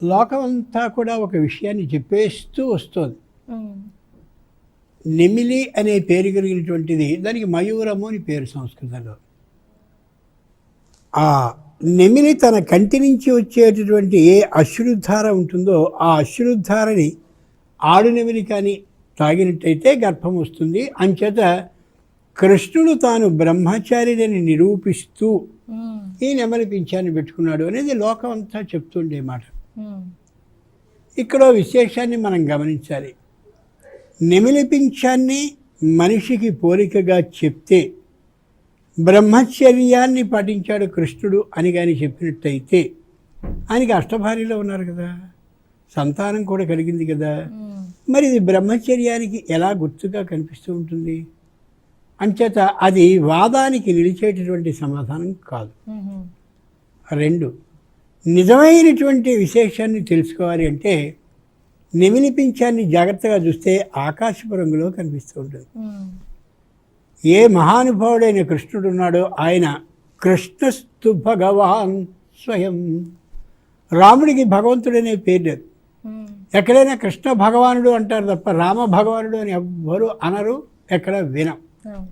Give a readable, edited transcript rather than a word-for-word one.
లోకమంతా కూడా ఒక విషయాన్ని చెప్పేస్తూ వస్తుంది. ఉమ్, నెమిలి అనే పేరు కలిగినటువంటిది, దానికి మయూరము అని పేరు సంస్కృతంలో. ఆ నెమిలి తన కంటి నుంచి వచ్చేటటువంటి ఏ అశ్రుధార ఉంటుందో ఆ అశ్రుధారని ఆడు నెమిలి కానీ తాగినట్టయితే గర్భం వస్తుంది. అంచేత కృష్ణుడు తాను బ్రహ్మచారిని నిరూపిస్తూ ఉమ్, ఈ నెమలి పింఛాన్ని పెట్టుకున్నాడు అనేది లోకం అంతా చెప్తుండే మాట. ఉమ్, ఇక్కడ విశేషాన్ని మనం గమనించాలి. నెమిలి పింఛాన్ని మనిషికి పోలికగా చెప్తే బ్రహ్మచర్యాన్ని పాటించాడు కృష్ణుడు అని కానీ చెప్పినట్టయితే ఆయనకి అష్టభార్యలో ఉన్నారు కదా, సంతానం కూడా కలిగింది కదా, ఉమ్, మరి ఇది బ్రహ్మచర్యానికి ఎలా గుర్తుగా కనిపిస్తూ ఉంటుంది? అంచేత అది వాదానికి నిలిచేటటువంటి సమాధానం కాదు. ఉమ్, రెండు, నిజమైనటువంటి విశేషాన్ని తెలుసుకోవాలి అంటే నెమిలి పింఛాన్ని జాగ్రత్తగా చూస్తే ఆకాశపు రంగులో కనిపిస్తూ ఉంటుంది. ఉమ్, ఏ మహానుభావుడైన కృష్ణుడు ఉన్నాడో ఆయన కృష్ణస్తు భగవాన్ స్వయం. రాముడికి భగవంతుడనే పేరు లేదు. ఉమ్, ఎక్కడైనా కృష్ణ భగవానుడు అంటారు తప్ప రామ భగవానుడు అని ఎవ్వరూ అనరు, ఎక్కడ వినం. అవును.